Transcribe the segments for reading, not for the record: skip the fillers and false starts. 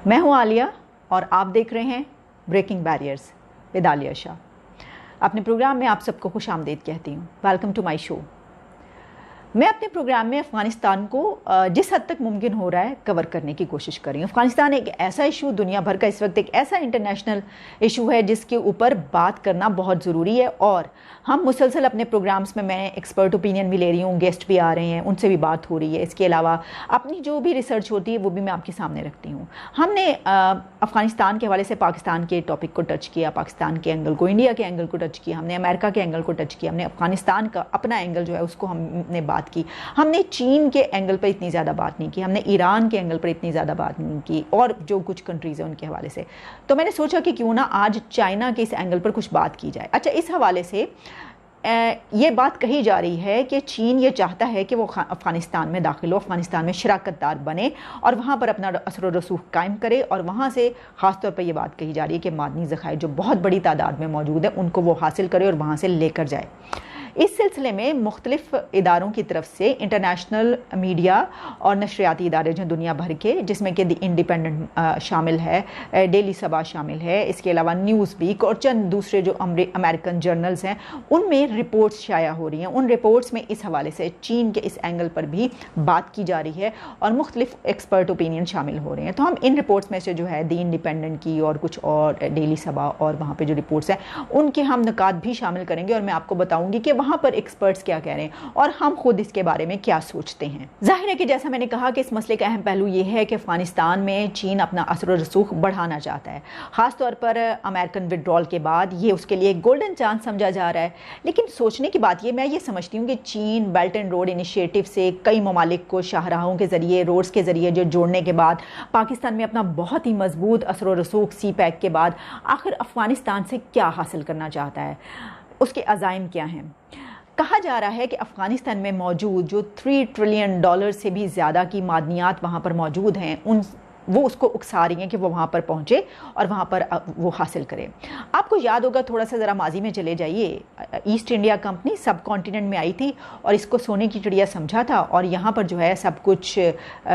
میں ہوں عالیہ اور آپ دیکھ رہے ہیں بریکنگ بیریئرز ود عالیہ شاہ. اپنے پروگرام میں آپ سب کو خوش آمدید کہتی ہوں. ویلکم ٹو مائی شو. میں اپنے پروگرام میں افغانستان کو جس حد تک ممکن ہو رہا ہے کور کرنے کی کوشش کر رہی ہوں. افغانستان ایک ایسا ایشو دنیا بھر کا اس وقت ایک ایسا انٹرنیشنل ایشو ہے جس کے اوپر بات کرنا بہت ضروری ہے, اور ہم مسلسل اپنے پروگرامز میں ایکسپرٹ اوپینین بھی لے رہی ہوں, گیسٹ بھی آ رہے ہیں, ان سے بھی بات ہو رہی ہے. اس کے علاوہ اپنی جو بھی ریسرچ ہوتی ہے وہ بھی میں آپ کے سامنے رکھتی ہوں. ہم نے افغانستان کے حوالے سے پاکستان کے ٹاپک کو ٹچ کیا, پاکستان کے اینگل کو, انڈیا کے اینگل کو ٹچ کیا, ہم نے امریکہ کے اینگل کو ٹچ کیا, ہم نے افغانستان کا اپنا اینگل جو ہے اس کو ہم نے بات کی. ہم نے چین کے اینگل پر اتنی زیادہ بات نہیں کی, ہم نے ایران کے اینگل پر اتنی زیادہ بات نہیں کی, اور جو کچھ کنٹریز ہیں ان کے حوالے سے. تو میں نے سوچا کہ کیوں نہ آج چائنا کے اس اینگل پر کچھ بات کی جائے. اچھا, اس حوالے سے یہ بات کہی جا رہی ہے کہ چین یہ چاہتا ہے کہ وہ افغانستان میں داخل ہو, افغانستان میں شراکت دار بنے اور وہاں پر اپنا اثر و رسوخ قائم کرے, اور وہاں سے خاص طور پر یہ بات کہی جا رہی ہے کہ معدنی ذخائر جو بہت بڑی تعداد میں موجود ہیں ان کو وہ حاصل کرے اور وہاں سے لے کر جائے. اس سلسلے میں مختلف اداروں کی طرف سے انٹرنیشنل میڈیا اور نشریاتی ادارے جو دنیا بھر کے, جس میں کہ دی انڈیپینڈنٹ شامل ہے, ڈیلی صبا شامل ہے, اس کے علاوہ نیوز ویک اور چند دوسرے جو امریکن جرنلز ہیں, ان میں رپورٹس شائع ہو رہی ہیں. ان رپورٹس میں اس حوالے سے چین کے اس اینگل پر بھی بات کی جا رہی ہے اور مختلف ایکسپرٹ اوپینین شامل ہو رہے ہیں. تو ہم ان رپورٹس میں سے جو ہے دی انڈیپینڈنٹ کی اور کچھ اور ڈیلی صبا اور وہاں پہ جو رپورٹس ہیں ان کے ہم نکات بھی شامل کریں گے, اور میں آپ کو بتاؤں گی کہ وہاں پر ایکسپرٹس کیا کہہ رہے ہیں اور ہم خود اس کے بارے میں کیا سوچتے ہیں. ظاہر ہے کہ جیسا میں نے کہا کہ اس مسئلے کا اہم پہلو یہ ہے کہ افغانستان میں چین اپنا اثر و رسوخ بڑھانا چاہتا ہے, خاص طور پر امریکن وڈرال کے بعد یہ اس کے لیے ایک گولڈن چانس سمجھا جا رہا ہے. لیکن سوچنے کی بات میں یہ سمجھتی ہوں کہ چین بیلٹ اینڈ روڈ انیشیٹو سے کئی ممالک کو شاہراہوں کے ذریعے, روڈز کے ذریعے جو جوڑنے کے بعد پاکستان میں اپنا بہت ہی مضبوط اثر و رسوخ سی پیک کے بعد آخر افغانستان سے کیا حاصل کرنا چاہتا ہے, اس کے عزائم کیا ہیں. کہا جا رہا ہے کہ افغانستان میں موجود جو $3 ٹریلین سے بھی زیادہ کی معدنیات وہاں پر موجود ہیں, وہ اس کو اکسا رہی ہیں کہ وہ وہاں پر پہنچے اور وہاں پر وہ حاصل کرے. آپ کو یاد ہوگا, تھوڑا سا ذرا ماضی میں چلے جائیے, ایسٹ انڈیا کمپنی سب کانٹیننٹ میں آئی تھی اور اس کو سونے کی چڑیا سمجھا تھا, اور یہاں پر جو ہے سب کچھ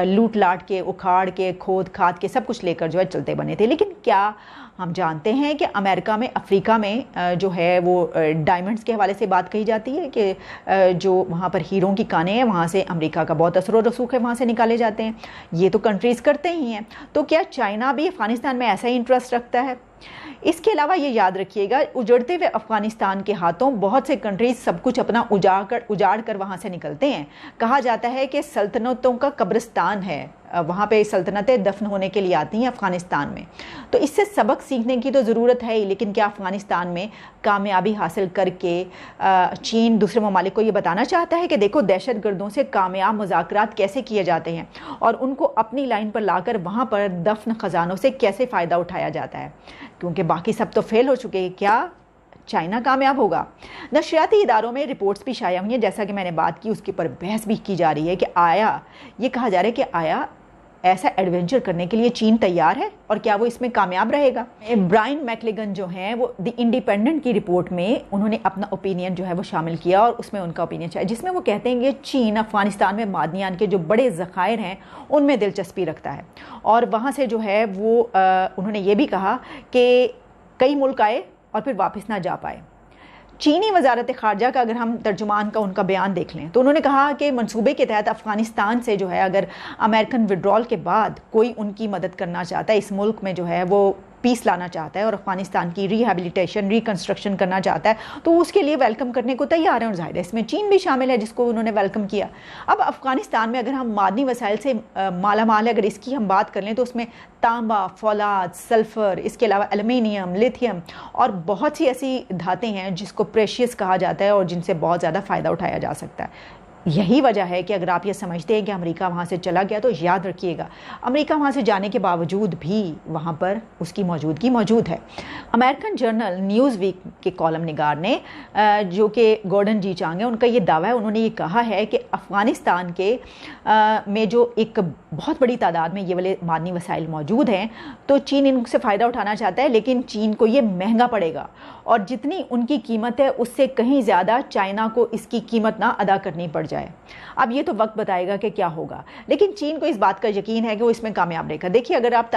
لوٹ لاٹ کے, اکھاڑ کے, کھود کھاد کے سب کچھ لے کر جو ہے چلتے بنے تھے. لیکن کیا ہم جانتے ہیں کہ امریکہ میں, افریقہ میں جو ہے وہ ڈائمنڈز کے حوالے سے بات کہی جاتی ہے کہ جو وہاں پر ہیروں کی کانیں ہیں وہاں سے امریکہ کا بہت اثر و رسوخ ہے, وہاں سے نکالے جاتے ہیں. یہ تو کنٹریز کرتے ہی ہیں, تو کیا چائنا بھی افغانستان میں ایسا ہی انٹرسٹ رکھتا ہے؟ اس کے علاوہ یہ یاد رکھیے گا, اجڑتے ہوئے افغانستان کے ہاتھوں بہت سے کنٹریز سب کچھ اپنا اجاڑ کر وہاں سے نکلتے ہیں. کہا جاتا ہے کہ سلطنتوں کا قبرستان ہے, وہاں پہ سلطنتیں دفن ہونے کے لیے آتی ہیں افغانستان میں. تو اس سے سبق سیکھنے کی تو ضرورت ہے ہی, لیکن کیا افغانستان میں کامیابی حاصل کر کے چین دوسرے ممالک کو یہ بتانا چاہتا ہے کہ دیکھو دہشت گردوں سے کامیاب مذاکرات کیسے کیے جاتے ہیں اور ان کو اپنی لائن پر لا کر وہاں پر دفن خزانوں سے کیسے فائدہ اٹھایا جاتا ہے, کیونکہ باقی سب تو فیل ہو چکے ہیں. کیا چائنا کامیاب ہوگا؟ نشریاتی اداروں میں رپورٹس بھی شائع ہوئی ہیں, جیسا کہ میں نے بات کی اس کے اوپر بحث بھی کی جا رہی ہے کہ آیا, یہ کہا جا رہا ہے کہ آیا ایسا ایڈونچر کرنے کے لیے چین تیار ہے, اور کیا وہ اس میں کامیاب رہے گا؟ برائن میکلیگن جو ہیں وہ دی انڈیپینڈنٹ کی رپورٹ میں انہوں نے اپنا اوپینین جو ہے وہ شامل کیا, اور اس میں ان کا اوپینین ہے جس میں وہ کہتے ہیں کہ چین افغانستان میں معدنیات کے جو بڑے ذخائر ہیں ان میں دلچسپی رکھتا ہے, اور وہاں سے جو ہے وہ انہوں نے یہ بھی کہا کہ کئی ملک آئے اور پھر واپس نہ جا پائے. چینی وزارت خارجہ کا اگر ہم ترجمان کا ان کا بیان دیکھ لیں تو انہوں نے کہا کہ منصوبے کے تحت افغانستان سے جو ہے اگر امریکن وڈرال کے بعد کوئی ان کی مدد کرنا چاہتا ہے, اس ملک میں جو ہے وہ پیس لانا چاہتا ہے اور افغانستان کی ریہیبلیٹیشن, ریکنسٹرکشن کرنا چاہتا ہے, تو اس کے لیے ویلکم کرنے کو تیار ہیں, اور ظاہر ہے اس میں چین بھی شامل ہے جس کو انہوں نے ویلکم کیا. اب افغانستان میں اگر ہم معدنی وسائل سے مالا مال ہے, اگر اس کی ہم بات کر لیں تو اس میں تانبا, فولاد, سلفر, اس کے علاوہ ایلومینیم, لیتھیم اور بہت سی ایسی دھاتیں ہیں جس کو پریشیس کہا جاتا ہے اور جن سے بہت زیادہ فائدہ اٹھایا جا سکتا ہے. یہی وجہ ہے کہ اگر آپ یہ سمجھتے ہیں کہ امریکہ وہاں سے چلا گیا, تو یاد رکھیے گا امریکہ وہاں سے جانے کے باوجود بھی وہاں پر اس کی موجودگی موجود ہے. امریکن جرنل نیوز ویک کے کالم نگار نے جو کہ گورڈن جی چانگ ہیں, ان کا یہ دعویٰ ہے, انہوں نے یہ کہا ہے کہ افغانستان کے میں جو ایک بہت بڑی تعداد میں یہ والے معدنی وسائل موجود ہیں, تو چین ان سے فائدہ اٹھانا چاہتا ہے, لیکن چین کو یہ مہنگا پڑے گا, اور جتنی ان کی قیمت ہے اس سے کہیں زیادہ چائنا کو اس کی قیمت نہ ادا کرنی پڑ جائے. اب یہ تو وقت بتائے گا کہ کیا ہوگا، لیکن چین کو اس بات کا یقین ہے کہ وہ اس میں کامیاب رہے گا. دیکھیے اگر آپ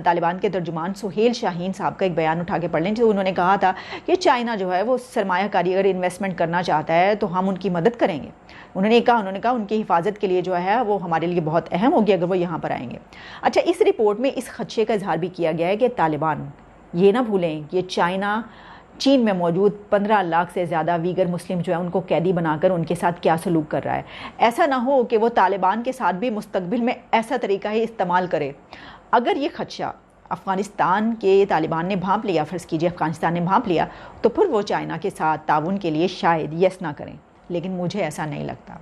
طالبان کے ترجمان سہیل شاہین صاحب کا ایک بیان اٹھا کے پڑھ لیں تو انہوں نے کہا تھا کہ چائنا جو ہے وہ سرمایہ کاری اگر انویسٹمنٹ کرنا چاہتا ہے تو ہم ان کی مدد کریں گے. انہوں نے کہا ان کی حفاظت کے لیے جو ہے وہ ہمارے لیے بہت اہم ہوگی اگر وہ یہاں پر آئیں گے. اچھا، اس رپورٹ میں اس خدشے کا اظہار بھی کیا گیا ہے کہ طالبان یہ نہ بھولیں کہ چین میں موجود 15 لاکھ سے زیادہ ویگر مسلم جو ہیں ان کو قیدی بنا کر ان کے ساتھ کیا سلوک کر رہا ہے. ایسا نہ ہو کہ وہ طالبان کے ساتھ بھی مستقبل میں ایسا طریقہ ہی استعمال کرے. اگر یہ خدشہ افغانستان کے طالبان نے بھانپ لیا، فرض کیجئے افغانستان نے بھانپ لیا، تو پھر وہ چائنا کے ساتھ تعاون کے لیے شاید یس نہ کریں، لیکن مجھے ایسا نہیں لگتا.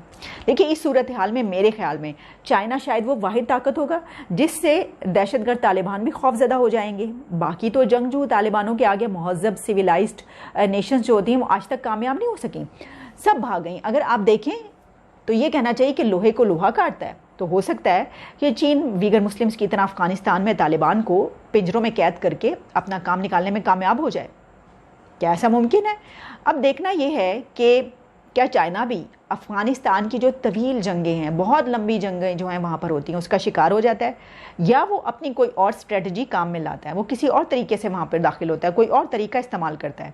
دیکھیے اس صورتحال میں میرے خیال میں چائنا شاید وہ واحد طاقت ہوگا جس سے دہشت گرد طالبان بھی خوف زدہ ہو جائیں گے. باقی تو جنگجو طالبانوں کے آگے مہذب سویلائزڈ نیشنز جو ہوتی ہیں وہ آج تک کامیاب نہیں ہو سکیں، سب بھاگ گئیں. اگر آپ دیکھیں تو یہ کہنا چاہیے کہ لوہے کو لوہا کاٹتا ہے. تو ہو سکتا ہے کہ چین ویگر مسلمز کی طرح افغانستان میں طالبان کو پنجروں میں قید کر کے اپنا کام نکالنے میں کامیاب ہو جائے. کیا ایسا ممکن ہے؟ اب دیکھنا یہ ہے کہ کیا چائنا بھی افغانستان کی جو طویل جنگیں ہیں، بہت لمبی جنگیں جو ہیں وہاں پر ہوتی ہیں، اس کا شکار ہو جاتا ہے، یا وہ اپنی کوئی اور اسٹریٹجی کام میں لاتا ہے، وہ کسی اور طریقے سے وہاں پر داخل ہوتا ہے، کوئی اور طریقہ استعمال کرتا ہے.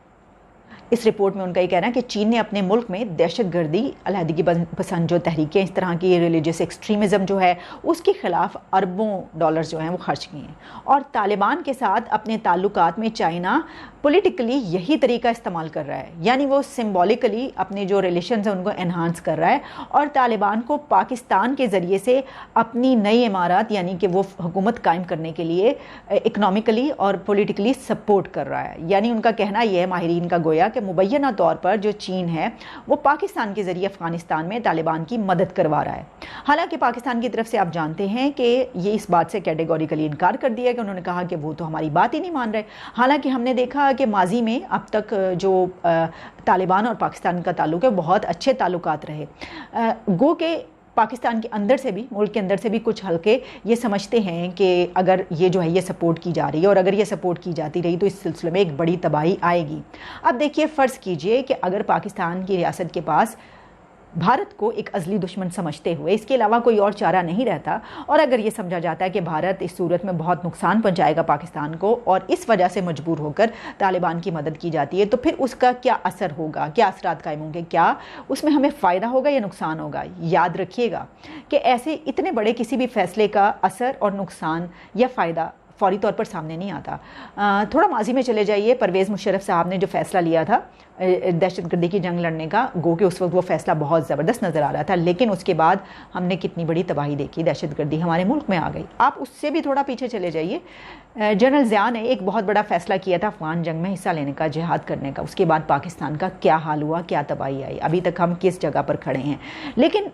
اس رپورٹ میں ان کا یہ کہنا ہے کہ چین نے اپنے ملک میں دہشت گردی، علیحدگی پسند جو تحریکیں، اس طرح کی ریلیجس ایکسٹریمزم جو ہے اس کے خلاف اربوں ڈالرز جو ہیں وہ خرچ کیے ہیں. اور طالبان کے ساتھ اپنے تعلقات میں چائنا پولیٹیکلی یہی طریقہ استعمال کر رہا ہے، یعنی وہ سمبولیکلی اپنے جو ریلیشنز ہیں ان کو انہانس کر رہا ہے اور طالبان کو پاکستان کے ذریعے سے اپنی نئی امارات یعنی کہ وہ حکومت قائم کرنے کے لیے اکنامکلی اور پولیٹیکلی سپورٹ کر رہا ہے. یعنی ان کا کہنا یہ ہے، ماہرین کا گویا، کہ مبینہ طور پر جو چین ہے وہ پاکستان کے ذریعے افغانستان میں طالبان کی مدد کروا رہا ہے. حالانکہ پاکستان کی طرف سے آپ جانتے ہیں کہ یہ اس بات سے کیٹیگوریکلی انکار کر دیا کہ انہوں نے کہا کہ وہ تو ہماری بات ہی نہیں مان رہے. حالانکہ ہم نے دیکھا کہ ماضی میں اب تک جو طالبان اور پاکستان کا تعلق ہے بہت اچھے تعلقات رہے. گو کہ پاکستان کے اندر سے بھی، ملک کے اندر سے بھی کچھ حلقے یہ سمجھتے ہیں کہ اگر یہ جو ہے یہ سپورٹ کی جا رہی ہے اور اگر یہ سپورٹ کی جاتی رہی تو اس سلسلے میں ایک بڑی تباہی آئے گی. اب دیکھیے فرض کیجئے کہ اگر پاکستان کی ریاست کے پاس بھارت کو ایک ازلی دشمن سمجھتے ہوئے اس کے علاوہ کوئی اور چارہ نہیں رہتا، اور اگر یہ سمجھا جاتا ہے کہ بھارت اس صورت میں بہت نقصان پہنچائے گا پاکستان کو اور اس وجہ سے مجبور ہو کر طالبان کی مدد کی جاتی ہے، تو پھر اس کا کیا اثر ہوگا، کیا اثرات قائم ہوں گے، کیا اس میں ہمیں فائدہ ہوگا یا نقصان ہوگا. یاد رکھیے گا کہ ایسے اتنے بڑے کسی بھی فیصلے کا اثر اور نقصان یا فائدہ فوری طور پر سامنے نہیں آتا. تھوڑا ماضی میں چلے جائیے، پرویز مشرف صاحب نے جو فیصلہ لیا تھا دہشت گردی کی جنگ لڑنے کا، گو کہ اس وقت وہ فیصلہ بہت زبردست نظر آ رہا تھا، لیکن اس کے بعد ہم نے کتنی بڑی تباہی دیکھی، دہشت گردی ہمارے ملک میں آ گئی. آپ اس سے بھی تھوڑا پیچھے چلے جائیے، جنرل ضیاء نے ایک بہت بڑا فیصلہ کیا تھا افغان جنگ میں حصہ لینے کا، جہاد کرنے کا. اس کے بعد پاکستان کا کیا حال ہوا، کیا تباہی آئی، ابھی تک ہم کس جگہ پر کھڑے ہیں. لیکن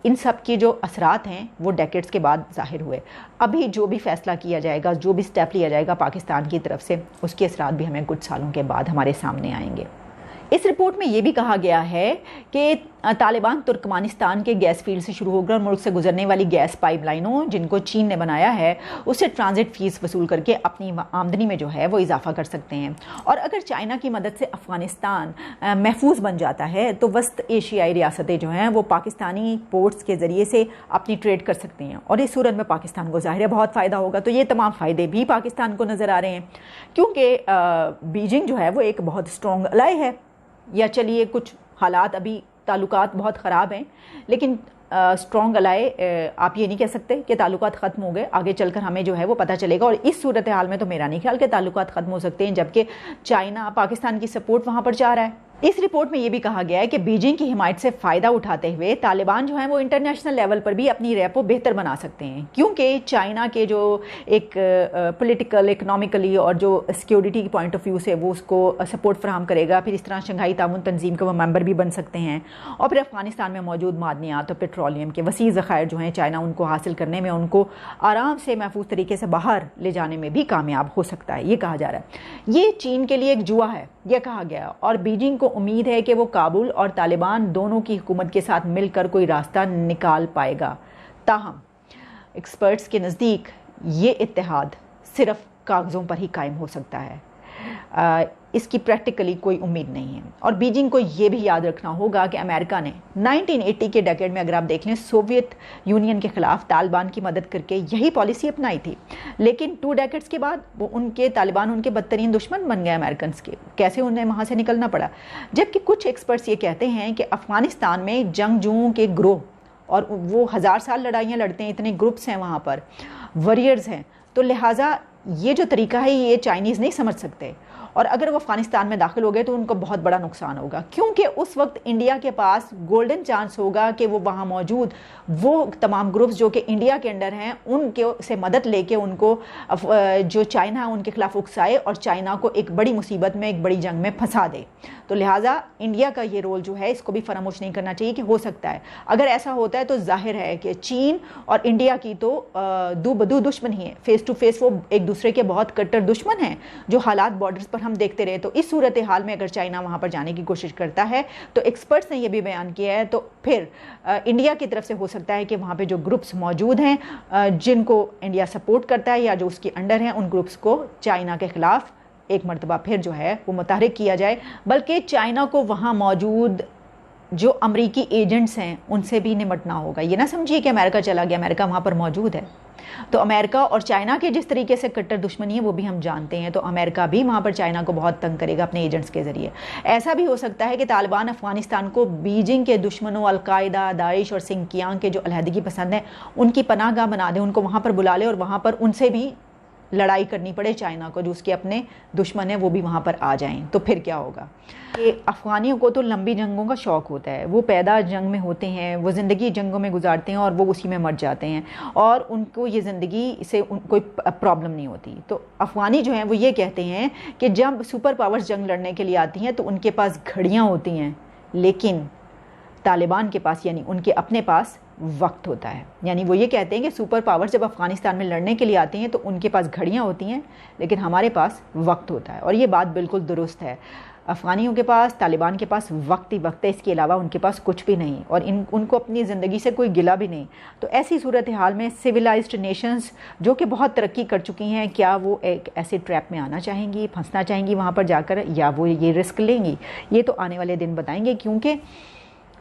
ان سب کی جو اثرات ہیں وہ ڈیکیڈز کے بعد ظاہر ہوئے. ابھی جو بھی فیصلہ کیا جائے گا، جو بھی سٹیپ لیا جائے گا پاکستان کی طرف سے، اس کے اثرات بھی ہمیں کچھ سالوں کے بعد ہمارے سامنے آئیں گے. اس رپورٹ میں یہ بھی کہا گیا ہے کہ طالبان ترکمانستان کے گیس فیلڈ سے شروع ہو کر ملک سے گزرنے والی گیس پائپ لائنوں جن کو چین نے بنایا ہے اس سے ٹرانزٹ فیس وصول کر کے اپنی آمدنی میں جو ہے وہ اضافہ کر سکتے ہیں. اور اگر چائنا کی مدد سے افغانستان محفوظ بن جاتا ہے تو وسط ایشیائی ریاستیں جو ہیں وہ پاکستانی پورٹس کے ذریعے سے اپنی ٹریڈ کر سکتے ہیں، اور اس صورت میں پاکستان کو ظاہر ہے بہت فائدہ ہوگا. تو یہ تمام فائدے بھی پاکستان کو نظر آ رہے ہیں کیونکہ بیجنگ جو ہے وہ ایک بہت اسٹرانگ الائی ہے. یا چلیے کچھ حالات ابھی تعلقات بہت خراب ہیں، لیکن اسٹرانگ الائی آپ یہ نہیں کہہ سکتے کہ تعلقات ختم ہو گئے. آگے چل کر ہمیں جو ہے وہ پتہ چلے گا، اور اس صورتحال میں تو میرا نہیں خیال کہ تعلقات ختم ہو سکتے ہیں جبکہ چائنا پاکستان کی سپورٹ وہاں پر چاہ رہا ہے. اس رپورٹ میں یہ بھی کہا گیا ہے کہ بیجنگ کی حمایت سے فائدہ اٹھاتے ہوئے طالبان جو ہیں وہ انٹرنیشنل لیول پر بھی اپنی ریپو بہتر بنا سکتے ہیں، کیونکہ چائنا کے جو ایک پولیٹیکل، اکنامکلی اور جو سیکیورٹی کی پوائنٹ آف ویو سے وہ اس کو سپورٹ فراہم کرے گا. پھر اس طرح شنگھائی تعاون تنظیم کے وہ ممبر بھی بن سکتے ہیں، اور پھر افغانستان میں موجود معدنیات اور پیٹرولیم کے وسیع ذخائر جو ہیں چائنا ان کو حاصل کرنے میں، ان کو آرام سے محفوظ طریقے سے باہر لے جانے میں بھی کامیاب ہو سکتا ہے. یہ کہا جا رہا ہے یہ چین کے لیے ایک جوا ہے، یہ کہا گیا، اور بیجنگ کو امید ہے کہ وہ کابل اور طالبان دونوں کی حکومت کے ساتھ مل کر کوئی راستہ نکال پائے گا. تاہم ایکسپرٹس کے نزدیک یہ اتحاد صرف کاغذوں پر ہی قائم ہو سکتا ہے. اس کی پریکٹیکلی کوئی امید نہیں ہے۔ اور بیجنگ کو یہ بھی یاد رکھنا ہوگا کہ امریکہ نے 1980 کے ڈیکیڈ میں اگر آپ دیکھ لیں سوویت یونین کے خلاف طالبان کی مدد کر کے یہی پالیسی اپنائی تھی، لیکن 2 ڈیکیڈز کے بعد وہ طالبان ان کے بدترین دشمن بن گئے امریکنز کے، کیسے انہیں وہاں سے نکلنا پڑا۔ جبکہ کچھ ایکسپرٹس یہ کہتے ہیں کہ افغانستان میں جنگجوؤں کے گروہ، اور وہ 1000 سال لڑائیاں لڑتے ہیں، اتنے گروپس ہیں وہاں پر، وریئرز ہیں، تو لہٰذا یہ جو طریقہ ہے یہ چائنیز نہیں سمجھ سکتے، اور اگر وہ افغانستان میں داخل ہو گئے تو ان کو بہت بڑا نقصان ہوگا، کیونکہ اس وقت انڈیا کے پاس گولڈن چانس ہوگا کہ وہ وہاں موجود وہ تمام گروپس جو کہ انڈیا کے انڈر ہیں ان کے سے مدد لے کے ان کو جو چائنا ہے ان کے خلاف اکسائے اور چائنا کو ایک بڑی مصیبت میں، ایک بڑی جنگ میں پھنسا دے۔ تو لہٰذا انڈیا کا یہ رول جو ہے اس کو بھی فراموش نہیں کرنا چاہیے کہ ہو سکتا ہے، اگر ایسا ہوتا ہے تو ظاہر ہے کہ چین اور انڈیا کی تو دو بدو دشمن ہی ہے، فیس ٹو فیس وہ ایک دوسرے کے بہت کٹر دشمن ہیں، جو حالات بارڈرز پر ہم دیکھتے رہے۔ تو اس صورتحال میں اگر چائنا وہاں پر جانے کی کوشش کرتا ہے تو ایکسپرٹس نے یہ بھی بیان کیا ہے، تو پھر انڈیا کی طرف سے ہو سکتا ہے کہ وہاں پہ جو گروپس موجود ہیں جن کو انڈیا سپورٹ کرتا ہے یا جو اس کے انڈر ہیں، ان گروپس کو چائنا کے خلاف ایک مرتبہ پھر جو ہے وہ متحرک کیا جائے، بلکہ چائنا کو وہاں موجود جو امریکی ایجنٹس ہیں ان سے بھی نمٹنا ہوگا۔ یہ نہ سمجھیے کہ امریکہ چلا گیا، امریکہ وہاں پر موجود ہے۔ تو امریکہ اور چائنا کے جس طریقے سے کٹر دشمنی ہے وہ بھی ہم جانتے ہیں، تو امریکہ بھی وہاں پر چائنا کو بہت تنگ کرے گا اپنے ایجنٹس کے ذریعے۔ ایسا بھی ہو سکتا ہے کہ طالبان افغانستان کو بیجنگ کے دشمنوں القاعدہ، داعش اور سنکیانگ کے جو علیحدگی پسند ہیں ان کی پناہ گاہ بنا دیں، ان کو وہاں پر بلا لے اور وہاں پر ان سے بھی لڑائی کرنی پڑے چائنا کو، جو اس کے اپنے دشمن ہیں وہ بھی وہاں پر آ جائیں، تو پھر کیا ہوگا؟ کہ افغانیوں کو تو لمبی جنگوں کا شوق ہوتا ہے، وہ پیدا جنگ میں ہوتے ہیں، وہ زندگی جنگوں میں گزارتے ہیں اور وہ اسی میں مر جاتے ہیں، اور ان کو یہ زندگی سے کوئی پرابلم نہیں ہوتی۔ تو افغانی جو ہیں وہ یہ کہتے ہیں کہ جب سپر پاورز جنگ لڑنے کے لیے آتی ہیں تو ان کے پاس گھڑیاں ہوتی ہیں، لیکن طالبان کے پاس یعنی ان کے اپنے پاس وقت ہوتا ہے۔ یعنی وہ یہ کہتے ہیں کہ سپر پاور جب افغانستان میں لڑنے کے لیے آتے ہیں تو ان کے پاس گھڑیاں ہوتی ہیں لیکن ہمارے پاس وقت ہوتا ہے، اور یہ بات بالکل درست ہے۔ افغانیوں کے پاس، طالبان کے پاس وقت ہی وقت ہے، اس کے علاوہ ان کے پاس کچھ بھی نہیں، اور ان کو اپنی زندگی سے کوئی گلہ بھی نہیں۔ تو ایسی صورتحال میں سویلائزڈ نیشنز جو کہ بہت ترقی کر چکی ہیں، کیا وہ ایک ایسے ٹریپ میں آنا چاہیں گی، پھنسنا چاہیں گی وہاں پر جا کر، یا وہ یہ رسک لیں گی؟ یہ تو آنے والے دن بتائیں گے، کیونکہ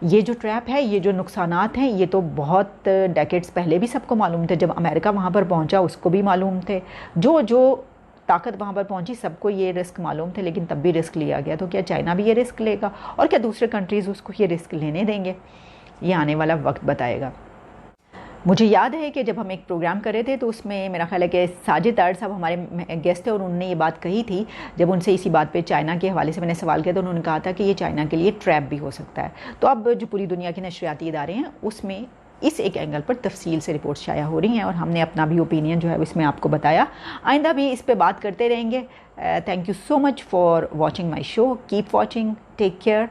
یہ جو ٹریپ ہے، یہ جو نقصانات ہیں، یہ تو بہت ڈیکیڈز پہلے بھی سب کو معلوم تھے۔ جب امریکہ وہاں پر پہنچا اس کو بھی معلوم تھے، جو طاقت وہاں پر پہنچی سب کو یہ رسک معلوم تھے، لیکن تب بھی رسک لیا گیا۔ تو کیا چائنا بھی یہ رسک لے گا، اور کیا دوسرے کنٹریز اس کو یہ رسک لینے دیں گے؟ یہ آنے والا وقت بتائے گا۔ مجھے یاد ہے کہ جب ہم ایک پروگرام کر رہے تھے تو اس میں میرا خیال ہے کہ ساجد طاہر صاحب ہمارے گیسٹ تھے، اور انہوں نے یہ بات کہی تھی، جب ان سے اسی بات پہ چائنا کے حوالے سے میں نے سوال کیا تو انہوں نے کہا تھا کہ یہ چائنا کے لیے ٹریپ بھی ہو سکتا ہے۔ تو اب جو پوری دنیا کے نشریاتی ادارے ہیں اس میں اس ایک اینگل پر تفصیل سے رپورٹس شائع ہو رہی ہیں، اور ہم نے اپنا بھی اوپینین جو ہے اس میں آپ کو بتایا، آئندہ بھی اس پہ بات کرتے رہیں گے۔ Thank you so much for watching my show, keep watching, take care.